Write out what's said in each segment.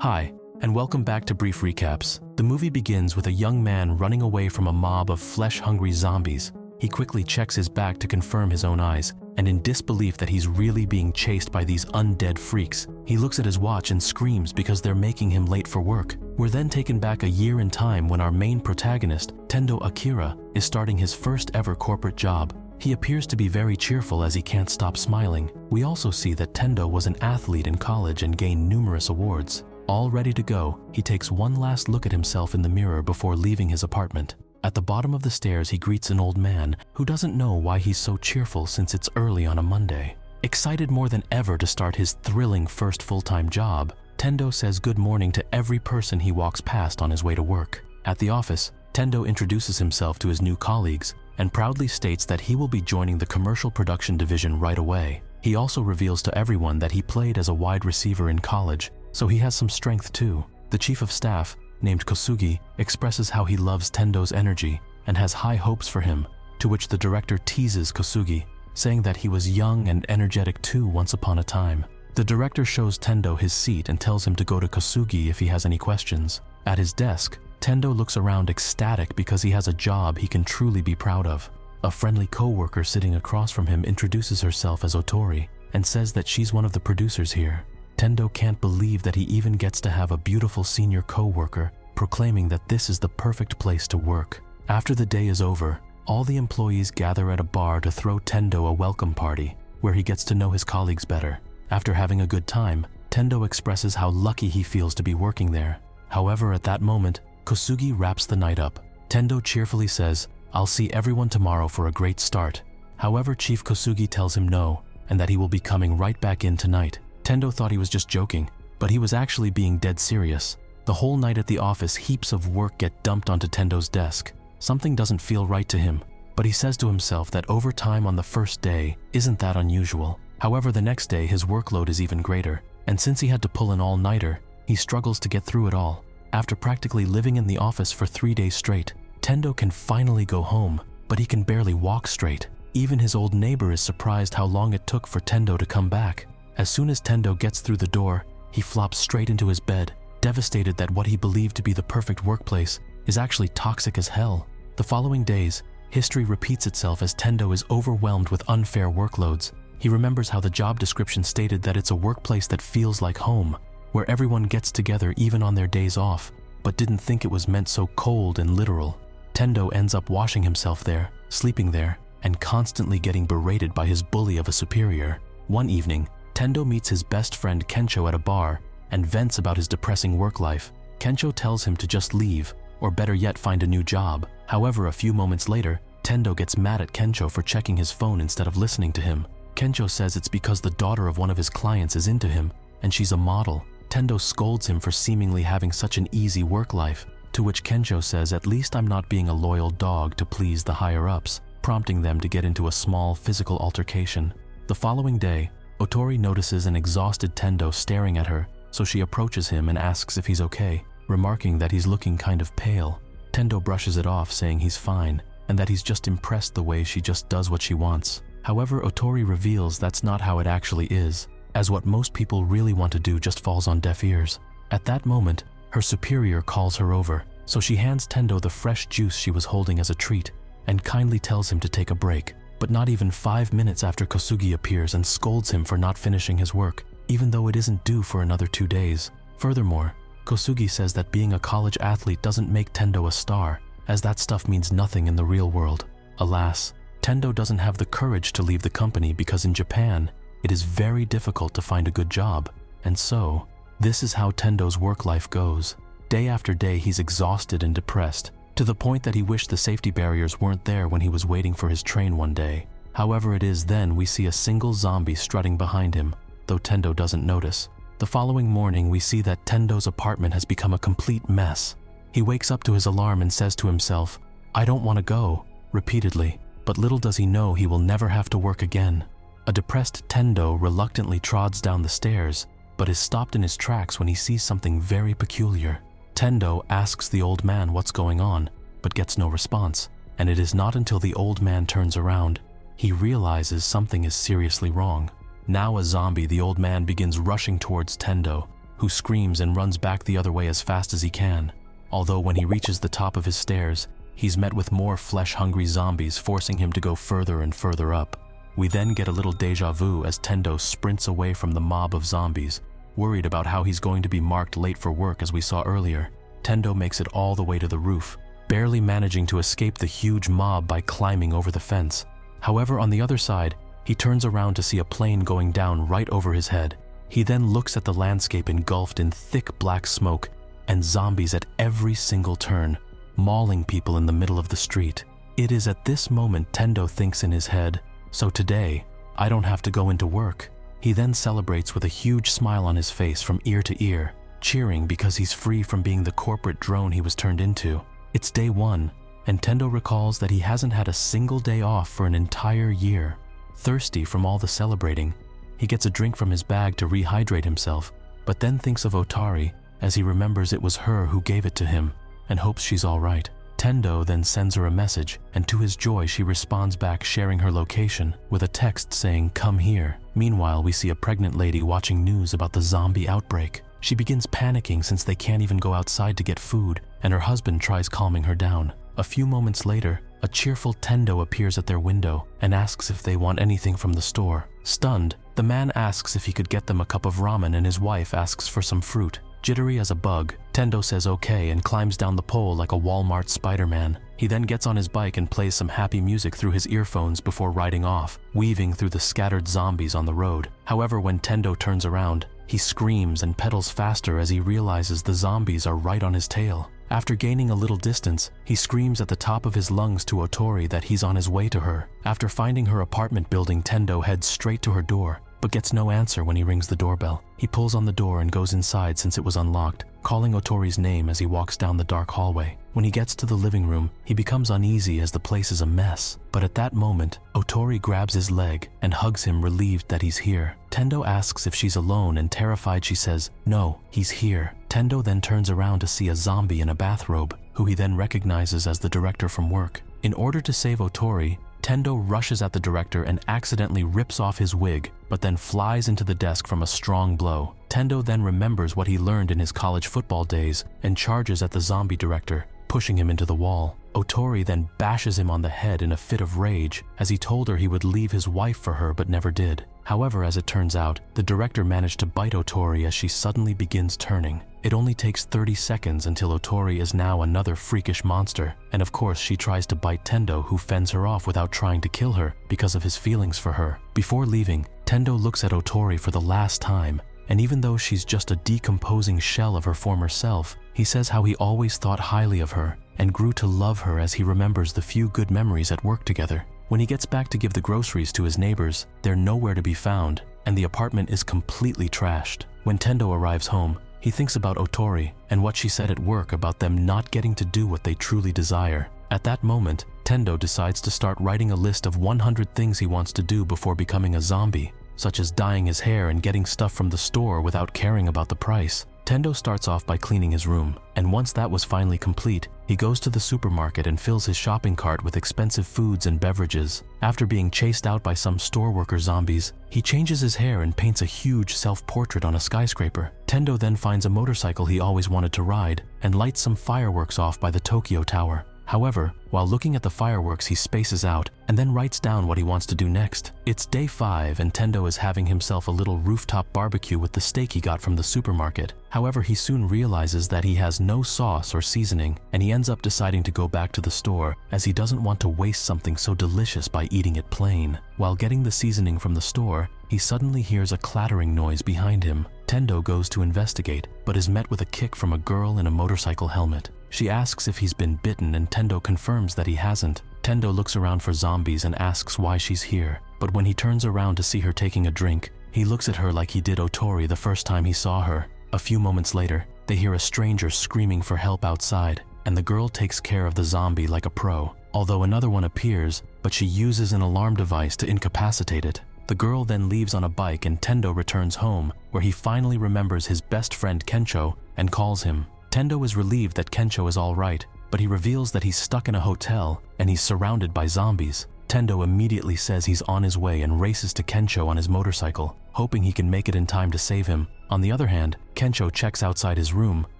Hi, and welcome back to Brief Recaps. The movie begins with a young man running away from a mob of flesh-hungry zombies. He quickly checks his back to confirm his own eyes, and in disbelief that he's really being chased by these undead freaks, he looks at his watch and screams because they're making him late for work. We're then taken back a year in time when our main protagonist, Tendo Akira, is starting his first ever corporate job. He appears to be very cheerful as he can't stop smiling. We also see that Tendo was an athlete in college and gained numerous awards. All ready to go, he takes one last look at himself in the mirror before leaving his apartment. At the bottom of the stairs, he greets an old man who doesn't know why he's so cheerful since it's early on a Monday. Excited more than ever to start his thrilling first full-time job, Tendo says good morning to every person he walks past on his way to work. At the office, Tendo introduces himself to his new colleagues and proudly states that he will be joining the commercial production division right away. He also reveals to everyone that he played as a wide receiver in college, so he has some strength too. The chief of staff, named Kosugi, expresses how he loves Tendo's energy and has high hopes for him, to which the director teases Kosugi, saying that he was young and energetic too once upon a time. The director shows Tendo his seat and tells him to go to Kosugi if he has any questions. At his desk, Tendo looks around ecstatic because he has a job he can truly be proud of. A friendly co-worker sitting across from him introduces herself as Otori and says that she's one of the producers here. Tendo can't believe that he even gets to have a beautiful senior co-worker, proclaiming that this is the perfect place to work. After the day is over, all the employees gather at a bar to throw Tendo a welcome party, where he gets to know his colleagues better. After having a good time, Tendo expresses how lucky he feels to be working there. However, at that moment, Kosugi wraps the night up. Tendo cheerfully says, "I'll see everyone tomorrow for a great start." However, Chief Kosugi tells him no, and that he will be coming right back in tonight. Tendo thought he was just joking, but he was actually being dead serious. The whole night at the office, heaps of work get dumped onto Tendo's desk. Something doesn't feel right to him, but he says to himself that overtime on the first day isn't that unusual. However, the next day his workload is even greater, and since he had to pull an all-nighter, he struggles to get through it all. After practically living in the office for 3 days straight, Tendo can finally go home, but he can barely walk straight. Even his old neighbor is surprised how long it took for Tendo to come back. As soon as Tendo gets through the door, he flops straight into his bed, devastated that what he believed to be the perfect workplace is actually toxic as hell. The following days, history repeats itself as Tendo is overwhelmed with unfair workloads. He remembers how the job description stated that it's a workplace that feels like home, where everyone gets together even on their days off, but didn't think it was meant so cold and literal. Tendo ends up washing himself there, sleeping there, and constantly getting berated by his bully of a superior. One evening, Tendo meets his best friend Kencho at a bar and vents about his depressing work life. Kencho tells him to just leave, or better yet find a new job. However, a few moments later, Tendo gets mad at Kencho for checking his phone instead of listening to him. Kencho says it's because the daughter of one of his clients is into him, and she's a model. Tendo scolds him for seemingly having such an easy work life, to which Kencho says, "At least I'm not being a loyal dog to please the higher-ups," prompting them to get into a small physical altercation. The following day, Otori notices an exhausted Tendo staring at her, so she approaches him and asks if he's okay, remarking that he's looking kind of pale. Tendo brushes it off, saying he's fine, and that he's just impressed the way she just does what she wants. However, Otori reveals that's not how it actually is, as what most people really want to do just falls on deaf ears. At that moment, her superior calls her over, so she hands Tendo the fresh juice she was holding as a treat, and kindly tells him to take a break. But not even 5 minutes after Kosugi appears and scolds him for not finishing his work, even though it isn't due for another 2 days. Furthermore, Kosugi says that being a college athlete doesn't make Tendo a star, as that stuff means nothing in the real world. Alas, Tendo doesn't have the courage to leave the company because in Japan, it is very difficult to find a good job, and so, this is how Tendo's work life goes. Day after day, he's exhausted and depressed, to the point that he wished the safety barriers weren't there when he was waiting for his train one day. However, it is then we see a single zombie strutting behind him, though Tendo doesn't notice. The following morning, we see that Tendo's apartment has become a complete mess. He wakes up to his alarm and says to himself, "I don't want to go," repeatedly, but little does he know he will never have to work again. A depressed Tendo reluctantly trods down the stairs, but is stopped in his tracks when he sees something very peculiar. Tendo asks the old man what's going on, but gets no response, and it is not until the old man turns around, he realizes something is seriously wrong. Now a zombie, the old man begins rushing towards Tendo, who screams and runs back the other way as fast as he can. Although when he reaches the top of his stairs, he's met with more flesh-hungry zombies forcing him to go further and further up. We then get a little deja vu as Tendo sprints away from the mob of zombies, worried about how he's going to be marked late for work as we saw earlier. Tendo makes it all the way to the roof, barely managing to escape the huge mob by climbing over the fence. However, on the other side, he turns around to see a plane going down right over his head. He then looks at the landscape engulfed in thick black smoke and zombies at every single turn, mauling people in the middle of the street. It is at this moment Tendo thinks in his head, "So today, I don't have to go into work." He then celebrates with a huge smile on his face from ear to ear, cheering because he's free from being the corporate drone he was turned into. It's day 1, and Tendo recalls that he hasn't had a single day off for an entire year. Thirsty from all the celebrating, he gets a drink from his bag to rehydrate himself, but then thinks of Otari as he remembers it was her who gave it to him and hopes she's all right. Tendo then sends her a message, and to his joy she responds back sharing her location with a text saying, "Come here." Meanwhile, we see a pregnant lady watching news about the zombie outbreak. She begins panicking since they can't even go outside to get food, and her husband tries calming her down. A few moments later, a cheerful Tendo appears at their window and asks if they want anything from the store. Stunned, the man asks if he could get them a cup of ramen and his wife asks for some fruit. Jittery as a bug, Tendo says okay and climbs down the pole like a Walmart Spider-Man. He then gets on his bike and plays some happy music through his earphones before riding off, weaving through the scattered zombies on the road. However, when Tendo turns around, he screams and pedals faster as he realizes the zombies are right on his tail. After gaining a little distance, he screams at the top of his lungs to Otori that he's on his way to her. After finding her apartment building, Tendo heads straight to her door, but gets no answer when he rings the doorbell. He pulls on the door and goes inside since it was unlocked, calling Otori's name as he walks down the dark hallway. When he gets to the living room, he becomes uneasy as the place is a mess. But at that moment, Otori grabs his leg and hugs him, relieved that he's here. Tendo asks if she's alone, and terrified she says, "No, he's here." Tendo then turns around to see a zombie in a bathrobe, who he then recognizes as the director from work. In order to save Otori, Tendo rushes at the director and accidentally rips off his wig, but then flies into the desk from a strong blow. Tendo then remembers what he learned in his college football days and charges at the zombie director, pushing him into the wall. Otori then bashes him on the head in a fit of rage, as he told her he would leave his wife for her but never did. However, as it turns out, the director managed to bite Otori as she suddenly begins turning. It only takes 30 seconds until Otori is now another freakish monster, and of course she tries to bite Tendo, who fends her off without trying to kill her because of his feelings for her. Before leaving, Tendo looks at Otori for the last time, and even though she's just a decomposing shell of her former self, he says how he always thought highly of her and grew to love her as he remembers the few good memories at work together. When he gets back to give the groceries to his neighbors, they're nowhere to be found, and the apartment is completely trashed. When Tendo arrives home, he thinks about Otori and what she said at work about them not getting to do what they truly desire. At that moment, Tendo decides to start writing a list of 100 things he wants to do before becoming a zombie, such as dyeing his hair and getting stuff from the store without caring about the price. Tendo starts off by cleaning his room, and once that was finally complete, he goes to the supermarket and fills his shopping cart with expensive foods and beverages. After being chased out by some store worker zombies, he changes his hair and paints a huge self-portrait on a skyscraper. Tendo then finds a motorcycle he always wanted to ride and lights some fireworks off by the Tokyo Tower. However, while looking at the fireworks, he spaces out and then writes down what he wants to do next. It's day 5 and Tendo is having himself a little rooftop barbecue with the steak he got from the supermarket. However, he soon realizes that he has no sauce or seasoning, and he ends up deciding to go back to the store as he doesn't want to waste something so delicious by eating it plain. While getting the seasoning from the store, he suddenly hears a clattering noise behind him. Tendo goes to investigate, but is met with a kick from a girl in a motorcycle helmet. She asks if he's been bitten, and Tendo confirms that he hasn't. Tendo looks around for zombies and asks why she's here, but when he turns around to see her taking a drink, he looks at her like he did Otori the first time he saw her. A few moments later, they hear a stranger screaming for help outside, and the girl takes care of the zombie like a pro, although another one appears, but she uses an alarm device to incapacitate it. The girl then leaves on a bike and Tendo returns home, where he finally remembers his best friend Kencho and calls him. Tendo is relieved that Kencho is all right, but he reveals that he's stuck in a hotel and he's surrounded by zombies. Tendo immediately says he's on his way and races to Kensho on his motorcycle, hoping he can make it in time to save him. On the other hand, Kensho checks outside his room,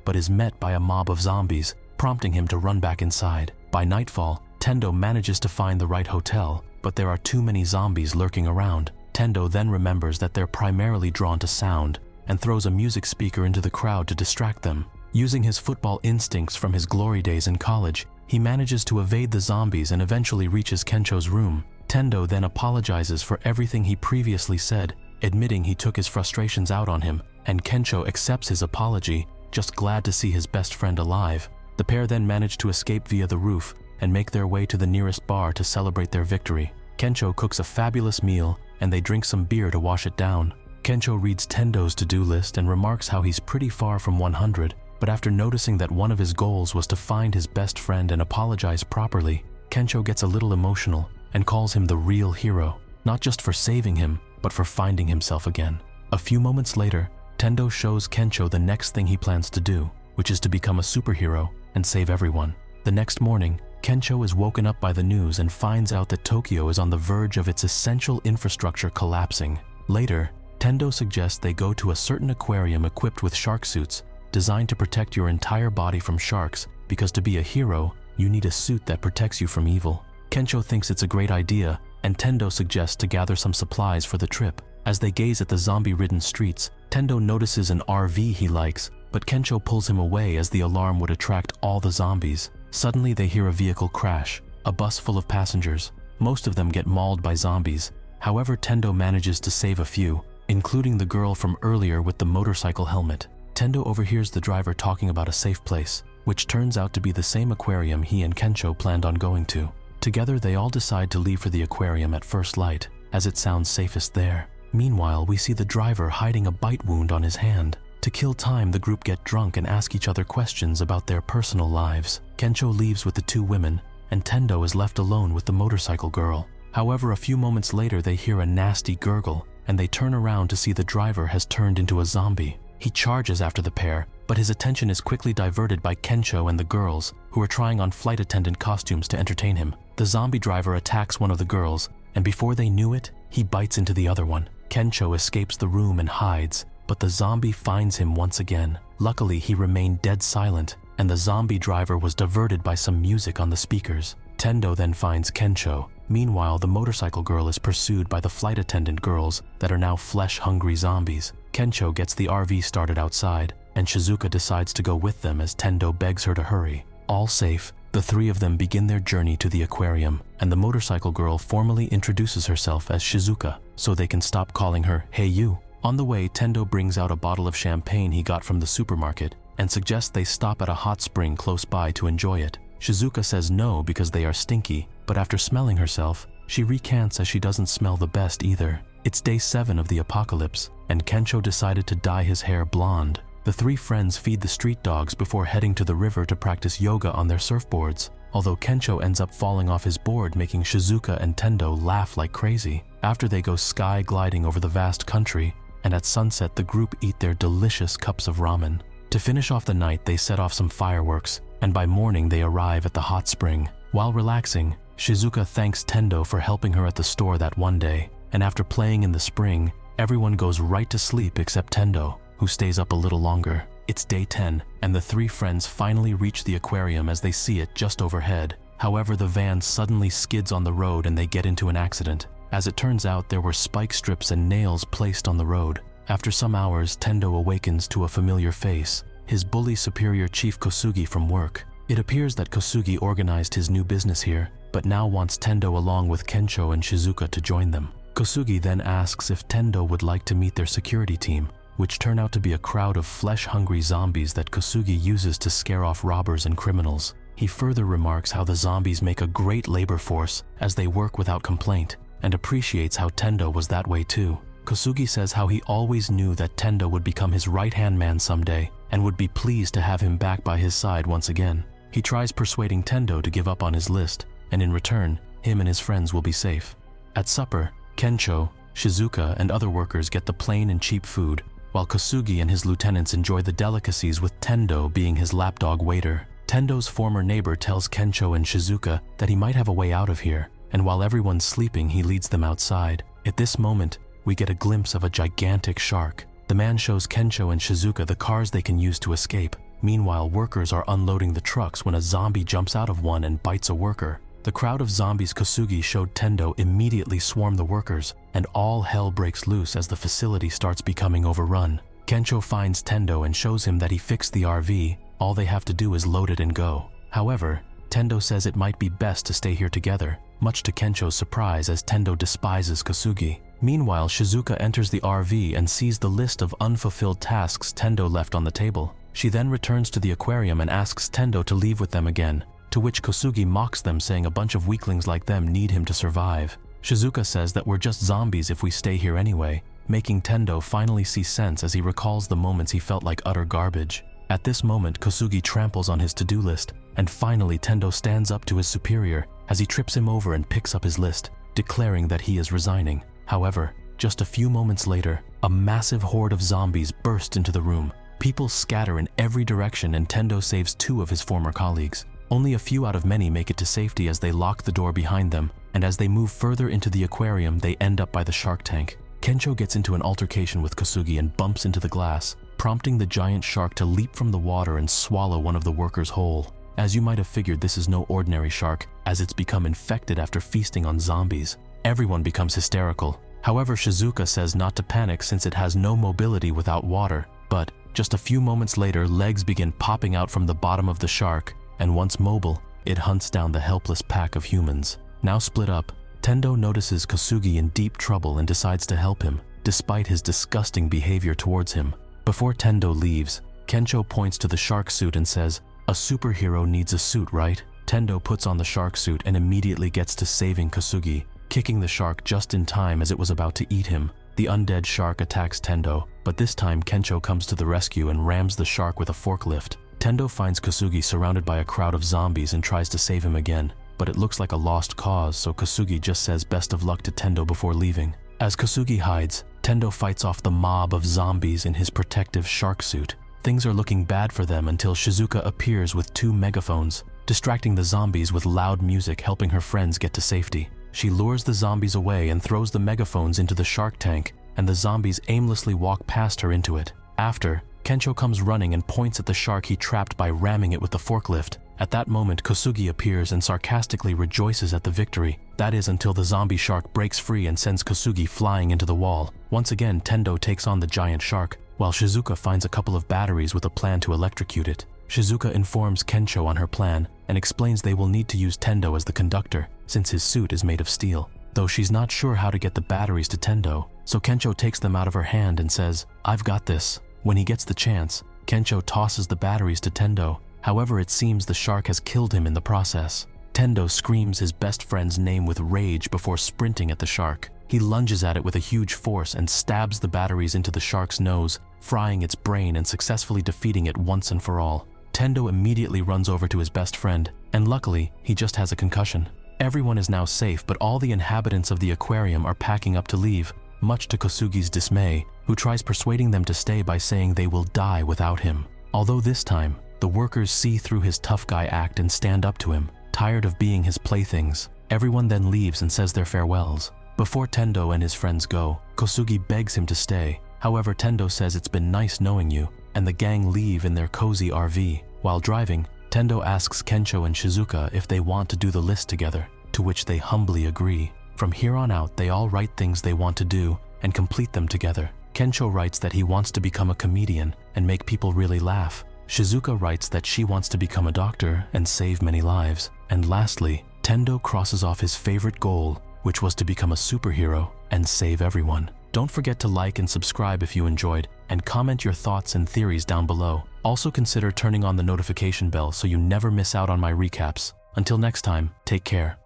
but is met by a mob of zombies, prompting him to run back inside. By nightfall, Tendo manages to find the right hotel, but there are too many zombies lurking around. Tendo then remembers that they're primarily drawn to sound, and throws a music speaker into the crowd to distract them. Using his football instincts from his glory days in college, he manages to evade the zombies and eventually reaches Kensho's room. Tendo then apologizes for everything he previously said, admitting he took his frustrations out on him, and Kensho accepts his apology, just glad to see his best friend alive. The pair then manage to escape via the roof and make their way to the nearest bar to celebrate their victory. Kensho cooks a fabulous meal, and they drink some beer to wash it down. Kensho reads Tendo's to-do list and remarks how he's pretty far from 100, but after noticing that one of his goals was to find his best friend and apologize properly, Kensho gets a little emotional and calls him the real hero, not just for saving him, but for finding himself again. A few moments later, Tendo shows Kensho the next thing he plans to do, which is to become a superhero and save everyone. The next morning, Kensho is woken up by the news and finds out that Tokyo is on the verge of its essential infrastructure collapsing. Later, Tendo suggests they go to a certain aquarium equipped with shark suits, designed to protect your entire body from sharks, because to be a hero, you need a suit that protects you from evil. Kensho thinks it's a great idea, and Tendo suggests to gather some supplies for the trip. As they gaze at the zombie-ridden streets, Tendo notices an RV he likes, but Kensho pulls him away as the alarm would attract all the zombies. Suddenly they hear a vehicle crash, a bus full of passengers. Most of them get mauled by zombies. However, Tendo manages to save a few, including the girl from earlier with the motorcycle helmet. Tendo overhears the driver talking about a safe place, which turns out to be the same aquarium he and Kensho planned on going to. Together, they all decide to leave for the aquarium at first light, as it sounds safest there. Meanwhile, we see the driver hiding a bite wound on his hand. To kill time, the group get drunk and ask each other questions about their personal lives. Kensho leaves with the two women, and Tendo is left alone with the motorcycle girl. However, a few moments later, they hear a nasty gurgle, and they turn around to see the driver has turned into a zombie. He charges after the pair, but his attention is quickly diverted by Kensho and the girls, who are trying on flight attendant costumes to entertain him. The zombie driver attacks one of the girls, and before they knew it, he bites into the other one. Kensho escapes the room and hides, but the zombie finds him once again. Luckily, he remained dead silent, and the zombie driver was diverted by some music on the speakers. Tendo then finds Kensho. Meanwhile, the motorcycle girl is pursued by the flight attendant girls that are now flesh-hungry zombies. Kensho gets the RV started outside, and Shizuka decides to go with them as Tendo begs her to hurry. All safe, the three of them begin their journey to the aquarium, and the motorcycle girl formally introduces herself as Shizuka, so they can stop calling her "Hey you." On the way, Tendo brings out a bottle of champagne he got from the supermarket and suggests they stop at a hot spring close by to enjoy it. Shizuka says no because they are stinky, but after smelling herself, she recants as she doesn't smell the best either. It's day 7 of the apocalypse, and Kensho decided to dye his hair blonde. The three friends feed the street dogs before heading to the river to practice yoga on their surfboards, although Kensho ends up falling off his board, making Shizuka and Tendo laugh like crazy. After they go sky gliding over the vast country, and at sunset the group eat their delicious cups of ramen. To finish off the night, they set off some fireworks, and by morning they arrive at the hot spring. While relaxing, Shizuka thanks Tendo for helping her at the store that one day, and after playing in the spring, everyone goes right to sleep except Tendo, who stays up a little longer. It's day 10, and the three friends finally reach the aquarium as they see it just overhead. However, the van suddenly skids on the road and they get into an accident. As it turns out, there were spike strips and nails placed on the road. After some hours, Tendo awakens to a familiar face, his bully superior Chief Kosugi from work. It appears that Kosugi organized his new business here, but now wants Tendo along with Kensho and Shizuka to join them. Kosugi then asks if Tendo would like to meet their security team, which turn out to be a crowd of flesh-hungry zombies that Kosugi uses to scare off robbers and criminals. He further remarks how the zombies make a great labor force as they work without complaint, and appreciates how Tendo was that way too. Kosugi says how he always knew that Tendo would become his right-hand man someday, and would be pleased to have him back by his side once again. He tries persuading Tendo to give up on his list, and in return, him and his friends will be safe. At supper, Kensho, Shizuka, and other workers get the plain and cheap food, while Kosugi and his lieutenants enjoy the delicacies with Tendo being his lapdog waiter. Tendo's former neighbor tells Kensho and Shizuka that he might have a way out of here, and while everyone's sleeping, he leads them outside. At this moment, we get a glimpse of a gigantic shark. The man shows Kensho and Shizuka the cars they can use to escape. Meanwhile, workers are unloading the trucks when a zombie jumps out of one and bites a worker. The crowd of zombies Kosugi showed Tendo immediately swarm the workers, and all hell breaks loose as the facility starts becoming overrun. Kensho finds Tendo and shows him that he fixed the RV. All they have to do is load it and go. However, Tendo says it might be best to stay here together, much to Kensho's surprise as Tendo despises Kosugi. Meanwhile, Shizuka enters the RV and sees the list of unfulfilled tasks Tendo left on the table. She then returns to the aquarium and asks Tendo to leave with them again, to which Kosugi mocks them, saying a bunch of weaklings like them need him to survive. Shizuka says that we're just zombies if we stay here anyway, making Tendo finally see sense as he recalls the moments he felt like utter garbage. At this moment, Kosugi tramples on his to-do list, and finally Tendo stands up to his superior as he trips him over and picks up his list, declaring that he is resigning. However, just a few moments later, a massive horde of zombies burst into the room. People scatter in every direction and Tendo saves 2 of his former colleagues. Only a few out of many make it to safety as they lock the door behind them, and as they move further into the aquarium, they end up by the shark tank. Kensho gets into an altercation with Kosugi and bumps into the glass, prompting the giant shark to leap from the water and swallow one of the workers whole. As you might have figured, this is no ordinary shark, as it's become infected after feasting on zombies. Everyone becomes hysterical. However, Shizuka says not to panic since it has no mobility without water, but just a few moments later, legs begin popping out from the bottom of the shark, and once mobile, it hunts down the helpless pack of humans. Now split up, Tendo notices Kosugi in deep trouble and decides to help him, despite his disgusting behavior towards him. Before Tendo leaves, Kensho points to the shark suit and says, "A superhero needs a suit, right?" Tendo puts on the shark suit and immediately gets to saving Kosugi, kicking the shark just in time as it was about to eat him. The undead shark attacks Tendo, but this time Kensho comes to the rescue and rams the shark with a forklift. Tendo finds Kosugi surrounded by a crowd of zombies and tries to save him again, but it looks like a lost cause, so Kosugi just says best of luck to Tendo before leaving. As Kosugi hides, Tendo fights off the mob of zombies in his protective shark suit. Things are looking bad for them until Shizuka appears with 2 megaphones, distracting the zombies with loud music, helping her friends get to safety. She lures the zombies away and throws the megaphones into the shark tank, and the zombies aimlessly walk past her into it. After, Kensho comes running and points at the shark he trapped by ramming it with the forklift. At that moment, Kosugi appears and sarcastically rejoices at the victory. That is until the zombie shark breaks free and sends Kosugi flying into the wall. Once again, Tendo takes on the giant shark, while Shizuka finds a couple of batteries with a plan to electrocute it. Shizuka informs Kensho on her plan and explains they will need to use Tendo as the conductor, since his suit is made of steel. Though she's not sure how to get the batteries to Tendo, so Kensho takes them out of her hand and says, "I've got this." When he gets the chance, Kensho tosses the batteries to Tendo. However, it seems the shark has killed him in the process. Tendo screams his best friend's name with rage before sprinting at the shark. He lunges at it with a huge force and stabs the batteries into the shark's nose, frying its brain and successfully defeating it once and for all. Tendo immediately runs over to his best friend, and luckily, he just has a concussion. Everyone is now safe, but all the inhabitants of the aquarium are packing up to leave, much to Kosugi's dismay, who tries persuading them to stay by saying they will die without him. Although this time, the workers see through his tough guy act and stand up to him, tired of being his playthings. Everyone then leaves and says their farewells. Before Tendo and his friends go, Kosugi begs him to stay. However, Tendo says it's been nice knowing you, and the gang leave in their cozy RV. While driving, Tendo asks Kensho and Shizuka if they want to do the list together, to which they humbly agree. From here on out, they all write things they want to do and complete them together. Kensho writes that he wants to become a comedian and make people really laugh. Shizuka writes that she wants to become a doctor and save many lives. And lastly, Tendo crosses off his favorite goal, which was to become a superhero and save everyone. Don't forget to like and subscribe if you enjoyed, and comment your thoughts and theories down below. Also consider turning on the notification bell so you never miss out on my recaps. Until next time, take care.